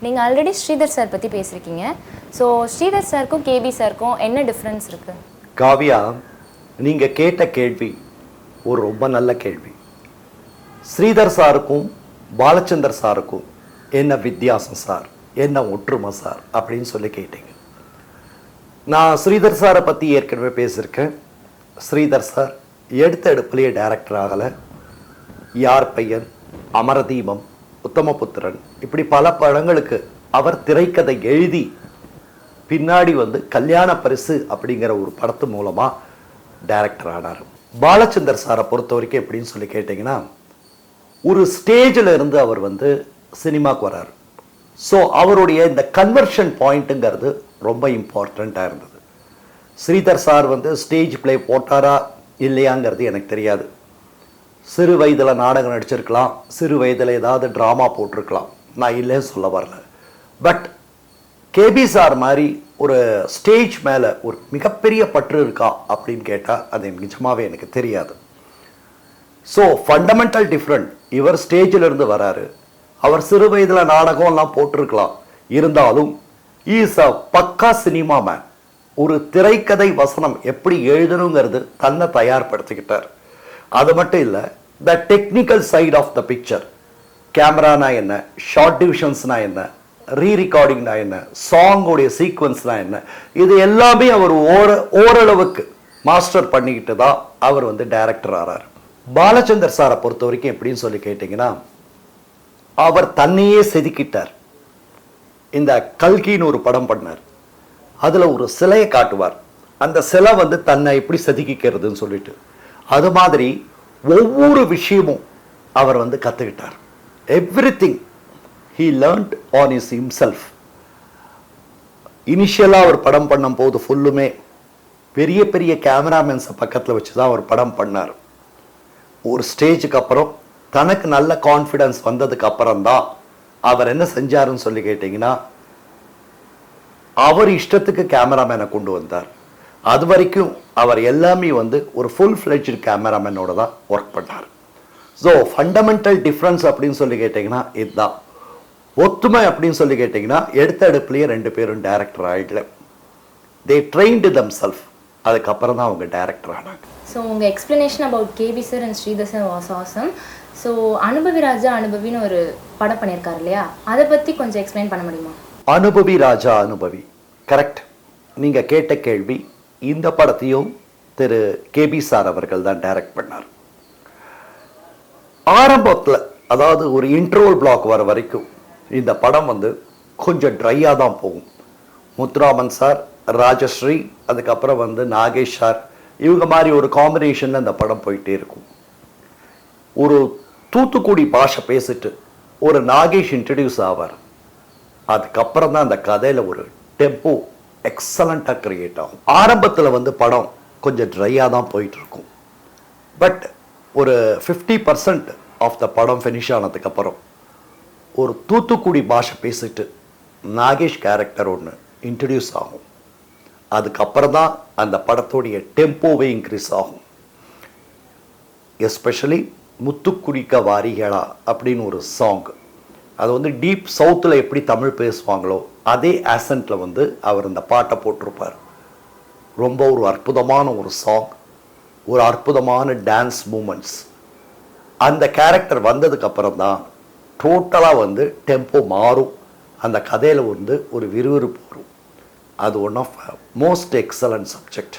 நீங்கள் already Sridhar sir பற்றி பேசியிருக்கீங்க. So Sridhar சாருக்கும் கேபி சாருக்கும் என்ன டிஃப்ரென்ஸ் இருக்குது? காவியா, நீங்கள் கேட்ட கேள்வி ஒரு ரொம்ப நல்ல கேள்வி. ஸ்ரீதர் சாருக்கும் பாலச்சந்தர் சாருக்கும் என்ன வித்தியாசம் சார், என்ன ஒற்றுமை சார் அப்படின்னு சொல்லி கேட்டீங்க. நான் ஸ்ரீதர் சாரை பற்றி ஏற்கனவே பேசியிருக்கேன். ஸ்ரீதர் சார் எடுத்த எடுப்புலேயே டைரக்டர் ஆகலை. யார் பையன், அமரதீபம், உத்தமபுத்திரன், இப்படி பல படங்களுக்கு அவர் திரைக்கதை எழுதி பின்னாடி கல்யாண பரிசு அப்படிங்கிற ஒரு படத்து மூலமாக டைரக்டர் ஆனார். பாலச்சந்தர் சாரை பொறுத்த வரைக்கும் எப்படின்னு சொல்லி கேட்டிங்கன்னா, ஒரு ஸ்டேஜில் இருந்து அவர் சினிமாவுக்கு வராரு. ஸோ அவருடைய இந்த கன்வர்ஷன் பாயிண்ட்டுங்கிறது ரொம்ப இம்பார்ட்டண்ட்டாக இருந்தது. ஸ்ரீதர் சார் ஸ்டேஜ் பிளே போட்டாரா இல்லையாங்கிறது எனக்கு தெரியாது. சிறு வயதில் நாடகம் நடிச்சிருக்கலாம், சிறு வயதில் ஏதாவது ட்ராமா போட்டிருக்கலாம், நான் இல்லைன்னு சொல்ல வரல. பட் கேபி சார் மாதிரி ஒரு ஸ்டேஜ் மேலே ஒரு மிகப்பெரிய பற்று இருக்கா அப்படின்னு கேட்டால் அது நிஜமாகவே எனக்கு தெரியாது. So fundamental different. இவர் ஸ்டேஜில் இருந்து வராரு. அவர் சிறு வயதில் நாடகம்லாம் போட்டிருக்கலாம், இருந்தாலும் இஸ் அ பக்கா சினிமா மேன். ஒரு திரைக்கதை வசனம் எப்படி எழுதணுங்கிறது தன்னை தயார்படுத்திக்கிட்டார். அது மட்டும் இல்லை, the technical side of the picture, கேமரானா என்ன, ஷார்ட் டிவிஷன்ஸ்னா என்ன, ரீரிகார்டிங்னா என்ன, சாங்கோடைய சீக்வன்ஸ்னா என்ன, இது எல்லாமே அவர் ஓரளவுக்கு மாஸ்டர் பண்ணிக்கிட்டு தான் அவர் டைரக்டர் ஆறார். பாலச்சந்தர் சாரை பொறுத்த வரைக்கும் எப்படின்னு சொல்லி கேட்டிங்கன்னா, அவர் தன்னையே செதுக்கிட்டார். இந்த கல்கின்னு ஒரு படம் பண்ணார். அதில் ஒரு சிலையை காட்டுவார். அந்த சிலை தன்னை எப்படி செதுக்கிக்கிறதுன்னு சொல்லிட்டு, அது மாதிரி ஒவ்வொரு விஷயமும் அவர் கற்றுக்கிட்டார். Everything he learned on his himself. இனிஷியலாக அவர் படம் பண்ணும் போது ஃபுல்லுமே பெரிய பெரிய கேமராமேன்ஸை பக்கத்தில் வச்சு தான் அவர் படம் பண்ணார். ஒரு ஸ்டேஜுக்கு அப்புறம் தனக்கு நல்ல கான்ஃபிடன்ஸ் வந்ததுக்கு அப்புறம் தான் அவர் என்ன செஞ்சாருன்னு சொல்லி கேட்டிங்கன்னா, அவர் இஷ்டத்துக்கு கேமராமேனை கொண்டு வந்தார். அது வரைக்கும் அவர் எல்லாமே ஒரு ஃபுல் ஃப்ளெட்ஜ்டு கேமராமேனோட தான் ஒர்க் பண்ணார். ஸோ ஃபண்டமெண்டல் டிஃப்ரென்ஸ் அப்படின்னு சொல்லி கேட்டிங்கன்னா இதுதான். ஒத்துமை அப்படின்னு சொல்லி கேட்டிங்கன்னா, எடுத்த அடுப்புலேயே ரெண்டு பேரும் டைரக்டர் ஆகிடல. They trained them self. அதுக்கப்புறம் தான் அவங்க டைரக்டர் ஆனாங்க. ஸோ உங்கள் explanation about KB sir and Sridhar sir was awesome. So Anubavi Raja அனுபவின்னு ஒரு படம் பண்ணியிருக்காரு இல்லையா, அதை பற்றி கொஞ்சம் எக்ஸ்பிளைன் பண்ண முடியுமா? அனுபவி ராஜா அனுபவி, கரெக்ட். நீங்கள் கேட்ட கேள்வி. இந்த படத்தையும் திரு கேபி சார் அவர்கள் தான் டைரக்ட் பண்ணார். ஆரம்பத்தில், அதாவது ஒரு இன்ட்ரோல் பிளாக் வர வரைக்கும் இந்த படம் கொஞ்சம் ட்ரையாக தான் போகும். முத்துராமன் சார், ராஜஸ்ரீ, அதுக்கப்புறம் நாகேஷ் சார், இவங்க மாதிரி ஒரு காம்பினேஷனில் இந்த படம் போயிட்டே இருக்கும். ஒரு தூத்துக்குடி பாஷை பேசிட்டு ஒரு நாகேஷ் இன்ட்ரடியூஸ் ஆவார். அதுக்கப்புறம் தான் அந்த கதையில் ஒரு டெம்போ எக்ஸலண்ட்டாக கிரியேட் ஆகும். ஆரம்பத்தில் படம் கொஞ்சம் ட்ரையாக தான் போயிட்டு இருக்கும். பட் ஒரு 50% ஆஃப் த படம் ஃபினிஷ் ஆனதுக்கப்புறம் ஒரு தூத்துக்குடி பாஷை பேசிட்டு நாகேஷ் கேரக்டர் ஒன்று இன்ட்ரடியூஸ் ஆகும். அதுக்கப்புறம் தான் அந்த படத்தோடைய டெம்போவே இன்க்ரீஸ் ஆகும். எஸ்பெஷலி முத்துக்குடிக்க வாரிகளா அப்படின்னு ஒரு சாங், அது டீப் சவுத்தில் எப்படி தமிழ் பேசுவாங்களோ அதே ஆசன்ட்டில் அவர் அந்த பாட்டை போட்டிருப்பார். ரொம்ப ஒரு அற்புதமான ஒரு சாங், ஒரு அற்புதமான டான்ஸ் மூமெண்ட்ஸ். அந்த கேரக்டர் வந்ததுக்கு அப்புறம் தான் டோட்டலாக டெம்போ மாறும். அந்த கதையில் ஒரு விறுவிறுப்பு வரும். அது one of most excellent subject.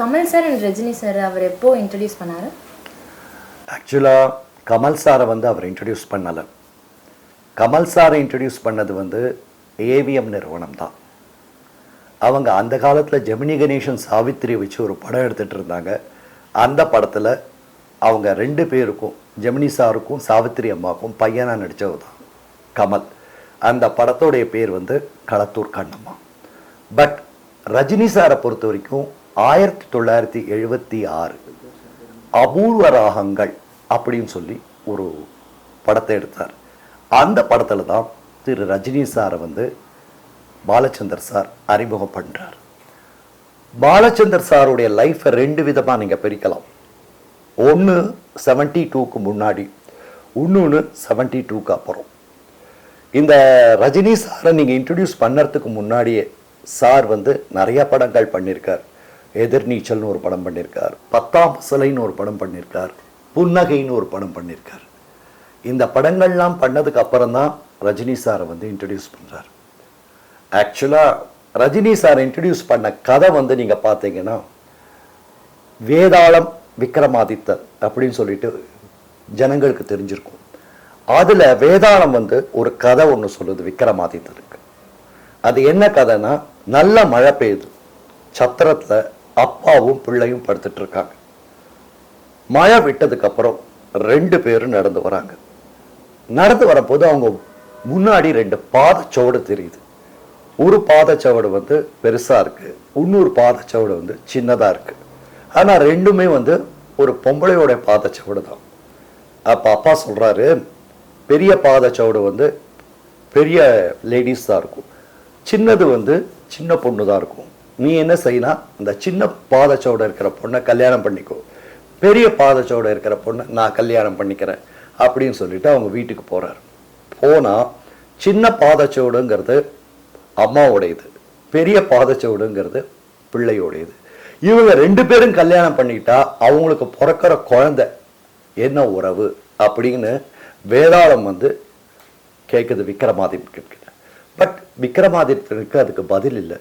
Kamal sir and Rajini sir அவர் எப்போ இன்ட்ரடியூஸ் பண்ணார்? ஆக்சுவலாக கமல் சாரை அவர் இன்ட்ரடியூஸ் பண்ணலை. கமல் சாரை இன்ட்ரடியூஸ் பண்ணது ஏவிஎம் நிறுவனம் தான். அவங்க அந்த காலத்தில் ஜெமினி கணேசன் சாவித்திரி வச்சு ஒரு படம் எடுத்துகிட்டு இருந்தாங்க. அந்த படத்தில் அவங்க ரெண்டு பேருக்கும், ஜெமினி சாருக்கும் சாவித்திரி அம்மாவுக்கும் பையனாக நடித்தது தான் கமல். அந்த படத்தோடைய பேர் களத்தூர் கண்ணம்மா. பட் ரஜினி சாரை பொறுத்த வரைக்கும் 1976 அபூர்வ ராகங்கள் அப்படின்னு சொல்லி ஒரு படத்தை எடுத்தார். அந்த படத்தில் தான் திரு ரஜினி சாரை பாலச்சந்தர் சார் அறிமுகம் பண்ணுறார். பாலச்சந்தர் சாருடைய லைஃப்பை 2 விதமாக நீங்கள் பிரிக்கலாம். ஒன்று 72க்கு முன்னாடி, இன்னொன்று 72க்கு அப்புறம். இந்த ரஜினி சாரை நீங்கள் இன்ட்ரடியூஸ் பண்ணுறதுக்கு முன்னாடியே சார் வந்து நிறைய படங்கள் பண்ணியிருக்கார். எதிர்நீச்சல்னு ஒரு படம் பண்ணியிருக்கார், 10ஆம் பசலைன்னு ஒரு படம் பண்ணியிருக்கார், புன்னகைன்னு ஒரு படம் பண்ணியிருக்கார். இந்த படங்கள்லாம் பண்ணதுக்கு அப்புறம் தான் ரஜினி சாரை வந்து இன்ட்ரடியூஸ் பண்ணுறார். ஆக்சுவலாக ரஜினி சார் இன்ட்ரடியூஸ் பண்ண கதை வந்து நீங்கள் பார்த்தீங்கன்னா வேதாளம் விக்ரமாதித்தர் அப்படின்னு சொல்லிட்டு ஜனங்களுக்கு தெரிஞ்சிருக்கும். அதில் வேதாளம் வந்து ஒரு கதை ஒன்று சொல்லுது விக்ரமாதித்தருக்கு. அது என்ன கதைன்னா, நல்ல மழை பெய்யுது, சத்திரத்தில் அப்பாவும் பிள்ளையும் படுத்துட்டு இருக்காங்க. மழை விட்டதுக்கு அப்புறம் 2 பேரும் நடந்து வராங்க. நடந்து வரப்போது அவங்க முன்னாடி 2 பாதச்சோடு தெரியுது. ஒரு பாதச்சவடு வந்து பெருசா இருக்கு, இன்னொரு பாதச்சவடு வந்து சின்னதா இருக்கு. ஆனா 2மே வந்து ஒரு பொம்பளையோட பாதச்சவடு தான். அப்ப அப்பா சொல்றாரு, பெரிய பாதச்சவடு வந்து பெரிய லேடிஸ் தான் இருக்கும், சின்னது வந்து சின்ன பொண்ணு தான் இருக்கும். நீ என்ன செய்யணும், அந்த சின்ன பாதச்சவடு இருக்கிற பொண்ணை கல்யாணம் பண்ணிக்கோ, பெரிய பாதச்சவடு இருக்கிற பொண்ணை நான் கல்யாணம் பண்ணிக்கிறேன் அப்படின்னு சொல்லிட்டு அவங்க வீட்டுக்கு போறாரு. போனா சின்ன பாதச்சவடுங்கிறது அம்மாவோடையது, பெரிய பாதச்சவடுங்கிறது பிள்ளையோடையது. இவங்க 2 பேரும் கல்யாணம் பண்ணிட்டா அவங்களுக்கு பிறக்கிற குழந்தை என்ன உறவு அப்படின்னு வேதாளம் வந்து கேட்குது விக்ரமாதித்தனுக்கு. பட் விக்ரமாதித்தனுக்கு அதுக்கு பதில் இல்லை.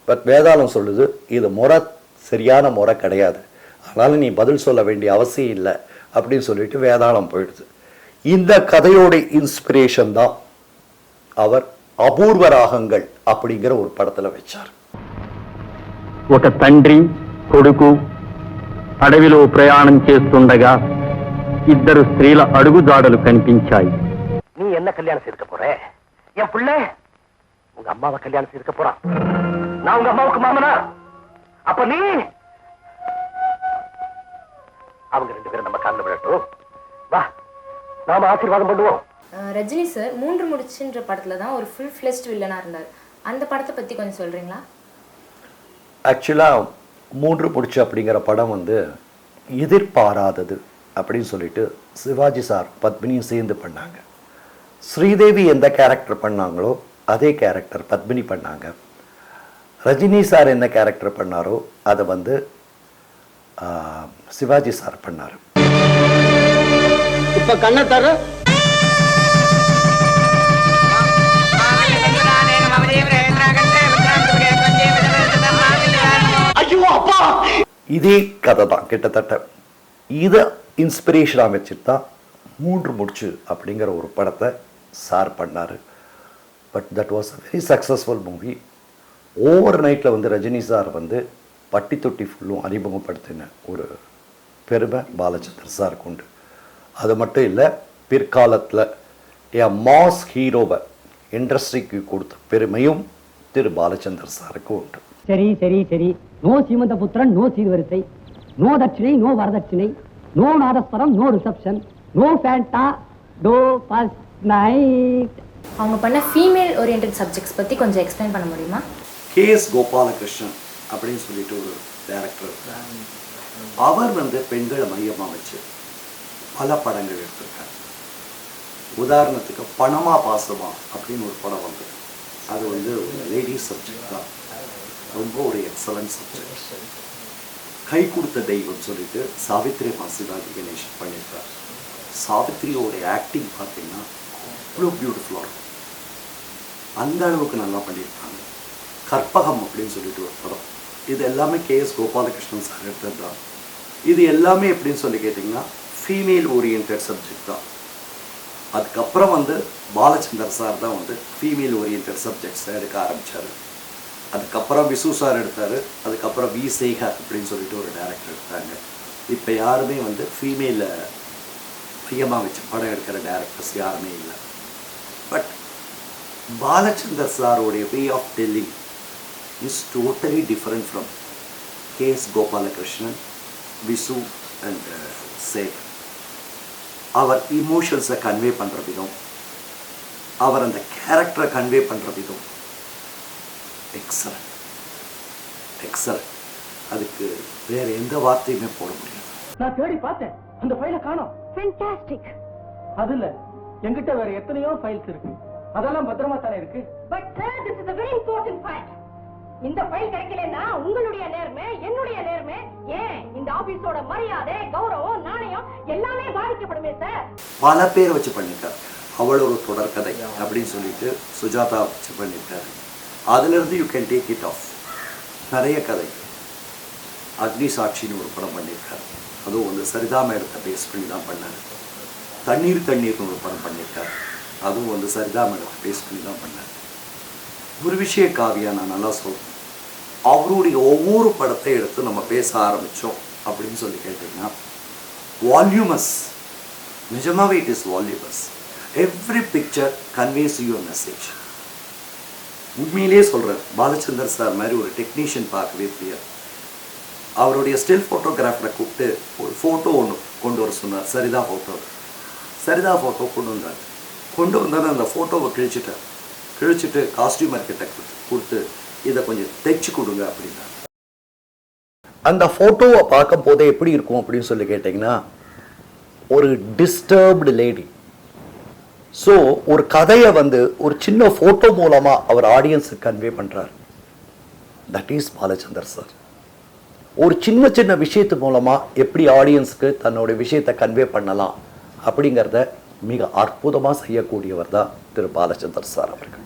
பட் வேதாளம் சொல்லுது, இது முறை சரியான முறை கிடையாது, அதனால நீ பதில் சொல்ல வேண்டிய அவசியம் இல்லை அப்படின்னு சொல்லிட்டு வேதாளம் போயிடுது. இந்த கதையோட இன்ஸ்பிரேஷன் தான் அவர் అపూర్వ రాగంగల్ அப்படிங்கிற ஒரு படத்துல வச்சார். ఒక తండ్రి కొడుకు అడవిలో ప్రయాణం చేస్తుండగా 2 స్త్రీల అడుగుజాడలు కనిపించాయి. நீ என்ன கல்யாணம் செய்துக்க போற? என் பிள்ளை உங்க அம்மாவை கல்யாணம் செய்துக்க போறான். நான் உங்க அம்மாவுக்கு மாமனா? அப்ப நீ அவங்க 2 பேரும் நம்ம காலில் விழட்டும். வா, நாம ஆசீர்வாதம் பண்ணுவோம். ரஜினி சார் 3 முடிச்சுன்ற படத்துல தான் ஒரு ஃபுல் ஃப்ளெஷ்ட் வில்லனா இருந்தார். அந்த படத்தை பத்தி கொஞ்சம் சொல்றீங்களா? ஆக்சுவலாக 3 முடிச்சு அப்படிங்கிற படம் வந்து எதிர்பாராதது அப்படின்னு சொல்லிட்டு சிவாஜி சார் பத்மினியும் சேர்ந்து பண்ணாங்க. ஸ்ரீதேவி எந்த கேரக்டர் பண்ணாங்களோ அதே கேரக்டர் பத்மினி பண்ணாங்க. ரஜினி சார் என்ன கேரக்டர் பண்ணாரோ அதை வந்து சிவாஜி சார் பண்ணார். இப்ப கண்ணை தர இதே கதை தான் கிட்டத்தட்ட. இதை இன்ஸ்பிரேஷனாக வச்சுட்டு தான் 3 முடிச்சு அப்படிங்கிற ஒரு படத்தை சார் பண்ணார். But that was a very successful movie. Over நைட்டில் வந்து ரஜினி சார் வந்து பட்டி தொட்டி ஃபுல்லும் அறிமுகப்படுத்தின ஒரு பெருமை பாலச்சந்தர் சாருக்கு உண்டு. அது மட்டும் இல்லை, பிற்காலத்தில் என் மாஸ் ஹீரோவை இண்டஸ்ட்ரிக்கு கொடுத்த பெருமையும் திரு பாலச்சந்தர் சாருக்கு உண்டு. சரி சரி சரி, நோ சீமந்த புத்திரன், நோ சீர்வரிசை, நோ தட்சிணை, நோ வரதட்சிணை, நோ நாதஸ்வரம், நோ ரிசப்ஷன், நோ ஃபேண்டா, டோ ஃபர்ஸ்ட் நைட். அவங்க பண்ண ஃபீமேல் ஓரியன்டட் சப்ஜெக்ட்ஸ் பத்தி கொஞ்சம் எக்ஸ்பிளைன் பண்ண முடியுமா? KS கோபாலகிருஷ்ணன் அப்படின்னு சொல்லிட்டு ஒரு டைரக்டர். அவர் வந்து பெண்களை மையமாக வச்சு பல படங்கள் எடுத்திருக்கார். உதாரணத்துக்கு பணமா பாசமா அப்படின்னு ஒரு படம் வந்தது. அது வந்து ஒரு லேடிஸ் சப்ஜெக்ட் தான், ரொம்ப ஒரு எக்ஸலன்ட் சப்ஜெக்ட். கை கொடுத்த தெய்வம் சொல்லிட்டு சாவித்ரி சிவாஜி கணேசன் பண்ணியிருக்கார். சாவித்ரியோட ஆக்டிங் பார்த்தீங்கன்னா அவ்வளோ பியூட்டிஃபுல்லாக இருக்கும், அந்த அளவுக்கு நல்லா பண்ணியிருக்காங்க. கற்பகம் அப்படின்னு சொல்லிட்டு ஒரு படம், இது எல்லாமே KS கோபாலகிருஷ்ணன் சார் எடுத்தது தான். இது எல்லாமே எப்படின்னு சொல்லி கேட்டிங்கன்னா ஃபீமேல் ஓரியன்ட் சப்ஜெக்ட் தான். அதுக்கப்புறம் வந்து பாலச்சந்தர் சார் தான் வந்து ஃபீமேல் ஓரியன்ட் சப்ஜெக்ட்ஸை எடுக்க ஆரம்பித்தார். அதுக்கப்புறம் விசு சார் எடுத்தார். அதுக்கப்புறம் வி சேகர் அப்படின்னு சொல்லிட்டு ஒரு டைரக்டர் எடுத்தாங்க. இப்போ யாருமே வந்து ஃபீமேலை மையமாக வச்சு படம் எடுக்கிற டைரக்டர்ஸ் யாருமே இல்லை. பட் பாலச்சந்தர் சாரோடைய way of telling is totally different from KS Gopalakrishnan, Visu and Sekhar. அவர் இமோஷன்ஸை கன்வே பண்ணுற விதம், அவர் அந்த கேரக்டரை கன்வே பண்ணுற விதம், எக்ஸலண்ட் எக்ஸலண்ட். அதுக்கு வேற எந்த வார்த்தையுமே போட முடியாது. நான் தேடி பார்த்தேன், அந்த ஃபைலை காணோம். Fantastic. அதுல என்கிட்ட வேற எத்தனையோ ஃபைல்ஸ் இருக்கு, அதெல்லாம் பத்திரமா தானே இருக்கு. But sir, this is a very important file. இந்த ஃபைல் கிடைக்கலன்னா உங்களுடைய நேர்மை, என்னுடைய நேர்மை, ஏன் இந்த ஆபீஸோட மரியாதை, கௌரவம், நாணயம் எல்லாமே பாதிக்கப்படுமே சார். பல பேர் வச்சு பண்ணிருக்காரு. அவள் ஒரு தொடர்கதை அப்படின்னு சொல்லிட்டு சுஜாதா வச்சு பண்ணியிருக்காரு. அதுல இருந்து you can take it of. நிறைய கதை. அக்னி சாட்சின்னு ஒரு படம் பண்ணியிருக்காரு, அதுவும் வந்து சரிதா மேடத்தை பேஸ் பண்ணி தான் பண்ணாரு. தண்ணீர்னு ஒரு படம் பண்ணியிருக்காரு, அதுவும் வந்து சரிதா மேடத்தை பேஸ் பண்ணி தான் பண்ணாரு. ஒரு விஷய காவியா நான் நல்லா சொல்றேன், அவருடைய ஒவ்வொரு படத்தை எடுத்து நம்ம பேச ஆரம்பித்தோம் அப்படின்னு சொல்லி கேட்டிங்கன்னா வால்யூமஸ், நிஜமாவே it is volumes. Every picture conveys you a message. உண்மையிலேயே சொல்கிறேன், பாலச்சந்தர் சார் மாதிரி ஒரு டெக்னீஷியன் பார்க்கவே தெரியாது. அவருடைய ஸ்டில் ஃபோட்டோகிராஃபரை கூப்பிட்டு ஒரு ஃபோட்டோ ஒன்று கொண்டு வர சொன்னார், சரிதா ஃபோட்டோ கொண்டு வந்தார். கொண்டு வந்தாலும் அந்த ஃபோட்டோவை கிழிச்சிட்டு காஸ்டியூமர்கிட்ட கொடுத்து இதை கொஞ்சம் தைச்சு கொடுங்க அப்படின்னா. அந்த ஃபோட்டோவை பார்க்கும் போதே எப்படி இருக்கும் அப்படின்னு சொல்லி கேட்டிங்கன்னா, ஒரு டிஸ்டர்ப்டு லேடி. ஸோ ஒரு கதையை வந்து ஒரு சின்ன ஃபோட்டோ மூலமாக அவர் ஆடியன்ஸுக்கு கன்வே பண்ணுறார். That is Balachander sir. ஒரு சின்ன விஷயத்து மூலமாக எப்படி ஆடியன்ஸுக்கு தன்னோட விஷயத்தை கன்வே பண்ணலாம் அப்படிங்கிறத மிக அற்புதமாக செய்யக்கூடியவர் தான் திரு பாலச்சந்தர் சார் அவர்கள்.